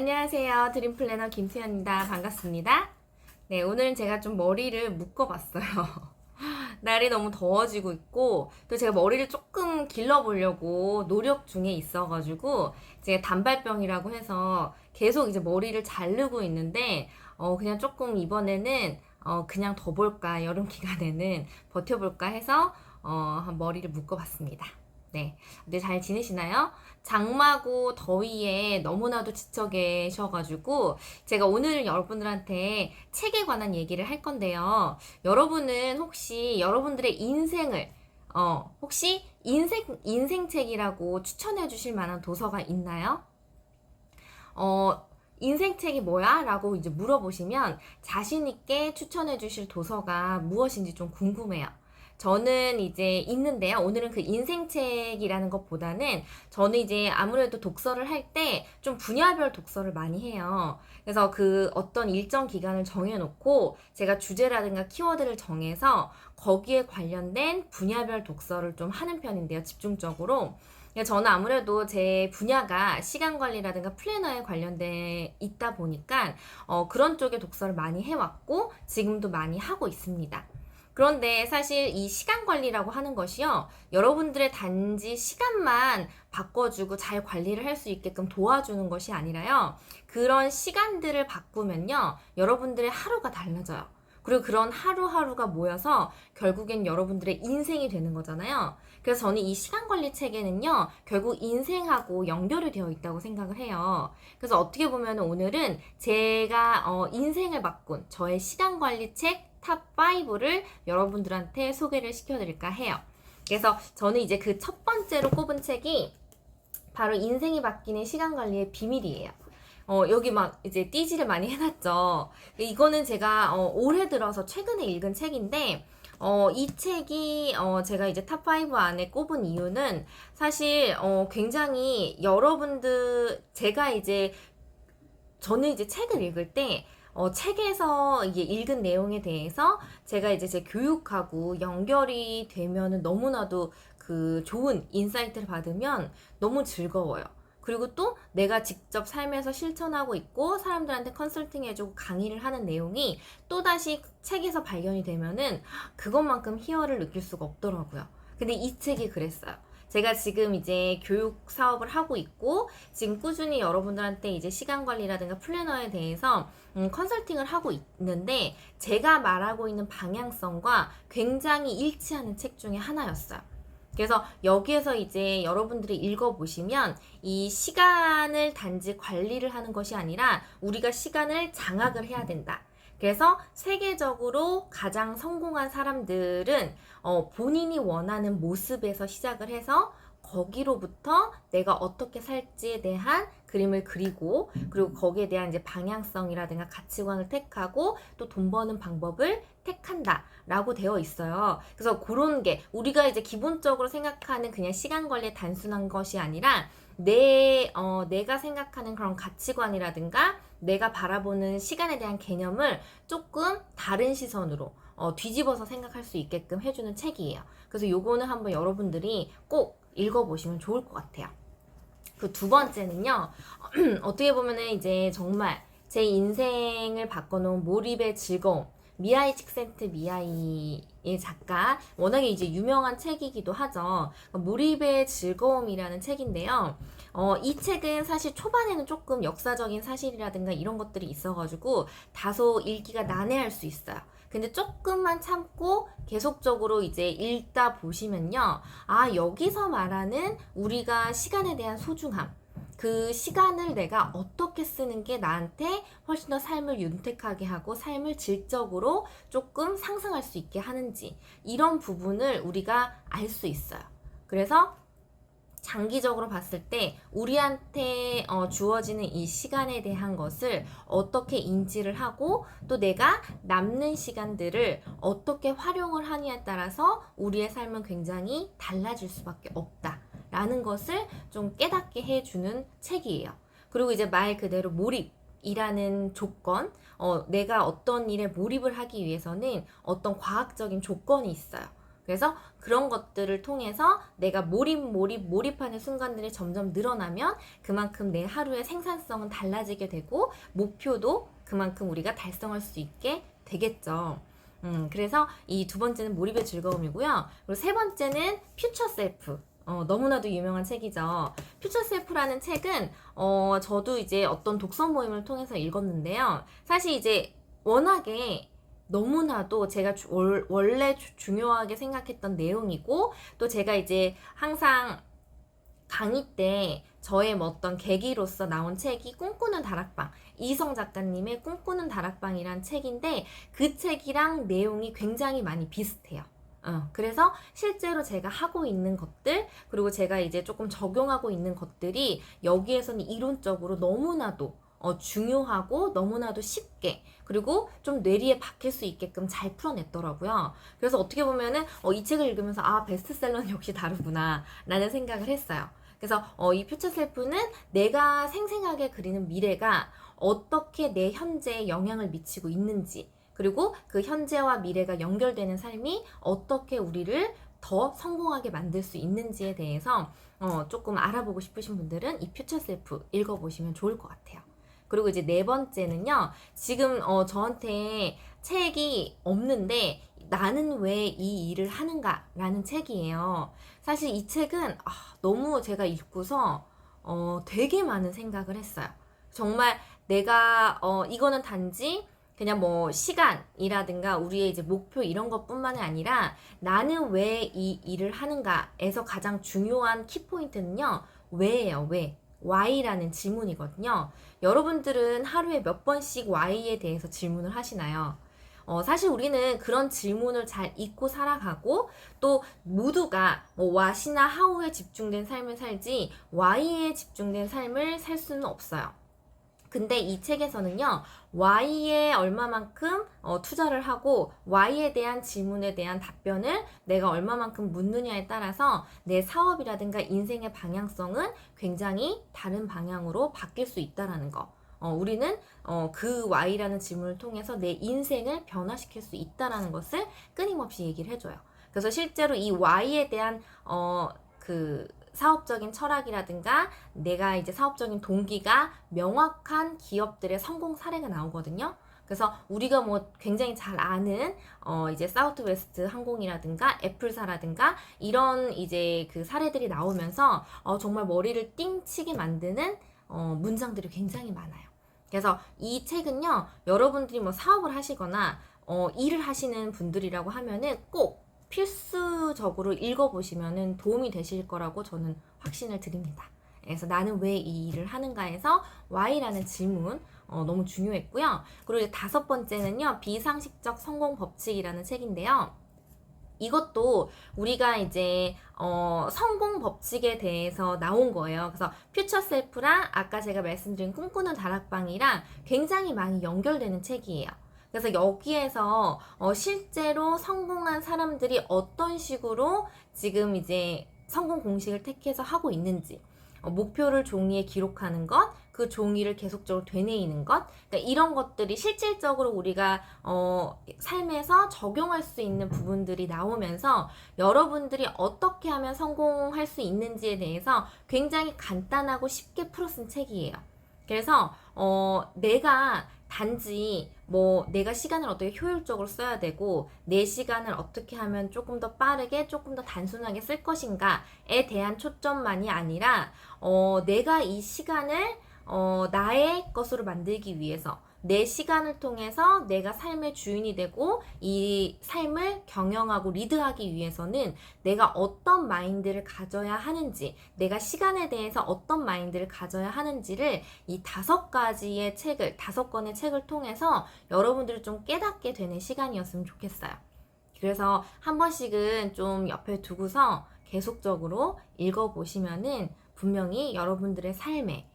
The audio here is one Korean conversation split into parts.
안녕하세요. 드림 플래너 김수현입니다. 반갑습니다. 네, 오늘은 제가 좀 머리를 묶어봤어요. 날이 너무 더워지고 있고, 또 제가 머리를 조금 길러보려고 노력 중에 있어가지고, 제가 단발병이라고 해서 계속 이제 머리를 자르고 있는데, 그냥 조금 이번에는, 그냥 더 볼까, 여름 기간에는 버텨볼까 해서, 머리를 묶어봤습니다. 네. 근데 잘 지내시나요? 장마고 더위에 너무나도 지쳐 계셔가지고 제가 오늘 여러분들한테 책에 관한 얘기를 할 건데요. 여러분은 혹시 여러분들의 인생을 혹시 인생책이라고 추천해 주실 만한 도서가 있나요? 인생책이 뭐야? 라고 이제 물어보시면 자신있게 추천해 주실 도서가 무엇인지 좀 궁금해요. 저는 이제 있는데요. 오늘은 그 인생책이라는 것보다는 저는 이제 아무래도 독서를 할 때 좀 분야별 독서를 많이 해요. 그래서 그 어떤 일정 기간을 정해놓고 제가 주제라든가 키워드를 정해서 거기에 관련된 분야별 독서를 좀 하는 편인데요. 집중적으로. 저는 아무래도 제 분야가 시간 관리라든가 플래너에 관련돼 있다 보니까 그런 쪽의 독서를 많이 해왔고 지금도 많이 하고 있습니다. 그런데 사실 이 시간 관리라고 하는 것이요, 여러분들의 단지 시간만 바꿔주고 잘 관리를 할 수 있게끔 도와주는 것이 아니라요, 그런 시간들을 바꾸면요, 여러분들의 하루가 달라져요. 그리고 그런 하루하루가 모여서 결국엔 여러분들의 인생이 되는 거잖아요. 그래서 저는 이 시간 관리 책에는요, 결국 인생하고 연결이 되어 있다고 생각을 해요. 그래서 어떻게 보면 오늘은 제가 인생을 바꾼 저의 시간 관리 책 탑 5를 여러분들한테 소개를 시켜드릴까 해요. 그래서 저는 이제 그 첫 번째로 꼽은 책이 바로 인생이 바뀌는 시간 관리의 비밀이에요. 여기 막 이제 띠지를 많이 해놨죠. 이거는 제가 올해 들어서 최근에 읽은 책인데, 이 책이 제가 이제 탑 5 안에 꼽은 이유는 사실 굉장히 여러분들 제가 이제 저는 이제 책을 읽을 때 책에서 이게 읽은 내용에 대해서 제가 이제 제 교육하고 연결이 되면은 너무나도 그 좋은 인사이트를 받으면 너무 즐거워요. 그리고 또 내가 직접 삶에서 실천하고 있고 사람들한테 컨설팅 해주고 강의를 하는 내용이 또다시 책에서 발견이 되면은 그것만큼 희열을 느낄 수가 없더라고요. 근데 이 책이 그랬어요. 제가 지금 이제 교육 사업을 하고 있고 지금 꾸준히 여러분들한테 이제 시간 관리라든가 플래너에 대해서 컨설팅을 하고 있는데 제가 말하고 있는 방향성과 굉장히 일치하는 책 중에 하나였어요. 그래서 여기에서 이제 여러분들이 읽어보시면 이 시간을 단지 관리를 하는 것이 아니라 우리가 시간을 장악을 해야 된다. 그래서 세계적으로 가장 성공한 사람들은 본인이 원하는 모습에서 시작을 해서 거기로부터 내가 어떻게 살지에 대한 그림을 그리고 그리고 거기에 대한 이제 방향성이라든가 가치관을 택하고 또 돈 버는 방법을 택한다 라고 되어 있어요. 그래서 그런 게 우리가 이제 기본적으로 생각하는 그냥 시간 관리의 단순한 것이 아니라 내가 생각하는 그런 가치관이라든가 내가 바라보는 시간에 대한 개념을 조금 다른 시선으로 뒤집어서 생각할 수 있게끔 해주는 책이에요. 그래서 요거는 한번 여러분들이 꼭 읽어보시면 좋을 것 같아요. 그 두 번째는요, 어떻게 보면은 이제 정말 제 인생을 바꿔놓은 몰입의 즐거움, 미하이 칙센트미하이의 작가, 워낙에 이제 유명한 책이기도 하죠. 몰입의 즐거움이라는 책인데요. 이 책은 사실 초반에는 조금 역사적인 사실이라든가 이런 것들이 있어가지고 다소 읽기가 난해할 수 있어요. 근데 조금만 참고 계속적으로 이제 읽다 보시면요. 아, 여기서 말하는 우리가 시간에 대한 소중함, 그 시간을 내가 어떻게 쓰는 게 나한테 훨씬 더 삶을 윤택하게 하고 삶을 질적으로 조금 상승할 수 있게 하는지 이런 부분을 우리가 알 수 있어요. 그래서 장기적으로 봤을 때 우리한테 주어지는 이 시간에 대한 것을 어떻게 인지를 하고 또 내가 남는 시간들을 어떻게 활용을 하느냐에 따라서 우리의 삶은 굉장히 달라질 수밖에 없다 라는 것을 좀 깨닫게 해주는 책이에요. 그리고 이제 말 그대로 몰입이라는 조건, 내가 어떤 일에 몰입을 하기 위해서는 어떤 과학적인 조건이 있어요. 그래서 그런 것들을 통해서 내가 몰입하는 순간들이 점점 늘어나면 그만큼 내 하루의 생산성은 달라지게 되고 목표도 그만큼 우리가 달성할 수 있게 되겠죠. 그래서 이 두 번째는 몰입의 즐거움이고요. 그리고 세 번째는 퓨처 셀프. 너무나도 유명한 책이죠. 퓨처 셀프라는 책은 저도 이제 어떤 독서 모임을 통해서 읽었는데요. 사실 이제 워낙에 너무나도 제가 원래 중요하게 생각했던 내용이고 또 제가 이제 항상 강의 때 저의 뭐 어떤 계기로서 나온 책이 꿈꾸는 다락방, 이성 작가님의 꿈꾸는 다락방이란 책인데 그 책이랑 내용이 굉장히 많이 비슷해요. 그래서 실제로 제가 하고 있는 것들, 그리고 제가 이제 조금 적용하고 있는 것들이 여기에서는 이론적으로 너무나도 중요하고 너무나도 쉽게 그리고 좀 뇌리에 박힐 수 있게끔 잘 풀어냈더라고요. 그래서 어떻게 보면은 이 책을 읽으면서 아 베스트셀러는 역시 다르구나 라는 생각을 했어요. 그래서 이 퓨처 셀프는 내가 생생하게 그리는 미래가 어떻게 내 현재에 영향을 미치고 있는지 그리고 그 현재와 미래가 연결되는 삶이 어떻게 우리를 더 성공하게 만들 수 있는지에 대해서 조금 알아보고 싶으신 분들은 이 퓨처 셀프 읽어보시면 좋을 것 같아요. 그리고 이제 네 번째는요, 지금 저한테 책이 없는데 나는 왜 이 일을 하는가 라는 책이에요. 사실 이 책은 너무 제가 읽고서 되게 많은 생각을 했어요. 정말 내가 이거는 단지 그냥 뭐 시간이라든가 우리의 이제 목표 이런 것뿐만이 아니라 나는 왜 이 일을 하는가에서 가장 중요한 키포인트는요. 왜예요, 왜? why라는 질문이거든요. 여러분들은 하루에 몇 번씩 why에 대해서 질문을 하시나요? 사실 우리는 그런 질문을 잘 잊고 살아가고 또 모두가 뭐 what이나 how에 집중된 삶을 살지 why에 집중된 삶을 살 수는 없어요. 근데 이 책에서는요, Y에 얼마만큼 투자를 하고 Y에 대한 질문에 대한 답변을 내가 얼마만큼 묻느냐에 따라서 내 사업이라든가 인생의 방향성은 굉장히 다른 방향으로 바뀔 수 있다라는 거. 우리는 그 Y라는 질문을 통해서 내 인생을 변화시킬 수 있다라는 것을 끊임없이 얘기를 해줘요. 그래서 실제로 이 Y에 대한 그 사업적인 철학이라든가 내가 이제 사업적인 동기가 명확한 기업들의 성공 사례가 나오거든요. 그래서 우리가 뭐 굉장히 잘 아는 이제 사우스웨스트 항공이라든가 애플사라든가 이런 이제 그 사례들이 나오면서 정말 머리를 띵치게 만드는 문장들이 굉장히 많아요. 그래서 이 책은요, 여러분들이 뭐 사업을 하시거나 일을 하시는 분들이라고 하면은 꼭 필수적으로 읽어보시면 도움이 되실 거라고 저는 확신을 드립니다. 그래서 나는 왜 이 일을 하는가에서 why라는 질문 너무 중요했고요. 그리고 이제 다섯 번째는요, 비상식적 성공 법칙이라는 책인데요. 이것도 우리가 이제 성공 법칙에 대해서 나온 거예요. 그래서 퓨처 셀프랑 아까 제가 말씀드린 꿈꾸는 다락방이랑 굉장히 많이 연결되는 책이에요. 그래서 여기에서 실제로 성공한 사람들이 어떤 식으로 지금 이제 성공 공식을 택해서 하고 있는지, 목표를 종이에 기록하는 것, 그 종이를 계속적으로 되뇌이는 것, 그러니까 이런 것들이 실질적으로 우리가 삶에서 적용할 수 있는 부분들이 나오면서 여러분들이 어떻게 하면 성공할 수 있는지에 대해서 굉장히 간단하고 쉽게 풀어쓴 책이에요. 그래서 내가 단지 뭐 내가 시간을 어떻게 효율적으로 써야 되고 내 시간을 어떻게 하면 조금 더 빠르게 조금 더 단순하게 쓸 것인가에 대한 초점만이 아니라 내가 이 시간을 나의 것으로 만들기 위해서 내 시간을 통해서 내가 삶의 주인이 되고 이 삶을 경영하고 리드하기 위해서는 내가 어떤 마인드를 가져야 하는지, 내가 시간에 대해서 어떤 마인드를 가져야 하는지를 이 5가지의 책을, 5권의 책을 통해서 여러분들이 좀 깨닫게 되는 시간이었으면 좋겠어요. 그래서 한 번씩은 좀 옆에 두고서 계속적으로 읽어보시면은 분명히 여러분들의 삶에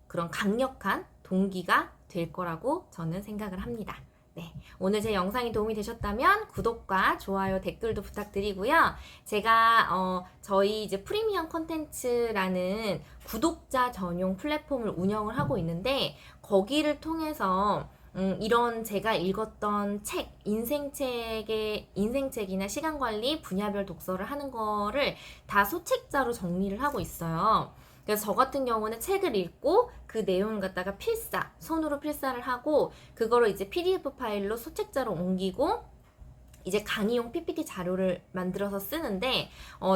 그런 강력한 동기가 될 거라고 저는 생각을 합니다. 네, 오늘 제 영상이 도움이 되셨다면 구독과 좋아요, 댓글도 부탁드리고요. 제가 저희 이제 프리미엄 콘텐츠라는 구독자 전용 플랫폼을 운영을 하고 있는데 거기를 통해서 이런 제가 읽었던 책, 인생책이나 시간관리, 분야별 독서를 하는 거를 다 소책자로 정리를 하고 있어요. 그래서 저 같은 경우는 책을 읽고 그 내용을 갖다가 손으로 필사를 하고, 그거를 이제 PDF 파일로 소책자로 옮기고, 이제 강의용 PPT 자료를 만들어서 쓰는데,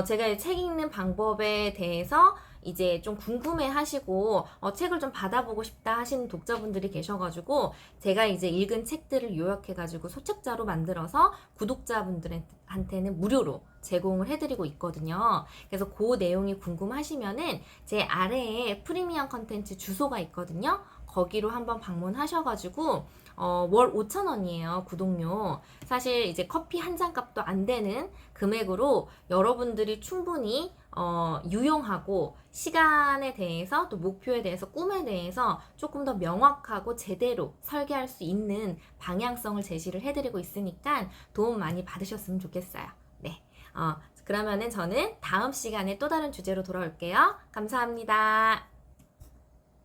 제가 책 읽는 방법에 대해서 이제 좀 궁금해 하시고, 책을 좀 받아보고 싶다 하시는 독자분들이 계셔가지고, 제가 이제 읽은 책들을 요약해가지고 소책자로 만들어서 구독자분들한테는 무료로 제공을 해드리고 있거든요. 그래서 그 내용이 궁금하시면은 제 아래에 프리미엄 컨텐츠 주소가 있거든요. 거기로 한번 방문하셔가지고, 월 5,000원이에요, 구독료. 사실 이제 커피 한 잔 값도 안 되는 금액으로 여러분들이 충분히 유용하고, 시간에 대해서, 또 목표에 대해서, 꿈에 대해서 조금 더 명확하고 제대로 설계할 수 있는 방향성을 제시를 해드리고 있으니까 도움 많이 받으셨으면 좋겠어요. 네. 그러면은 저는 다음 시간에 또 다른 주제로 돌아올게요. 감사합니다.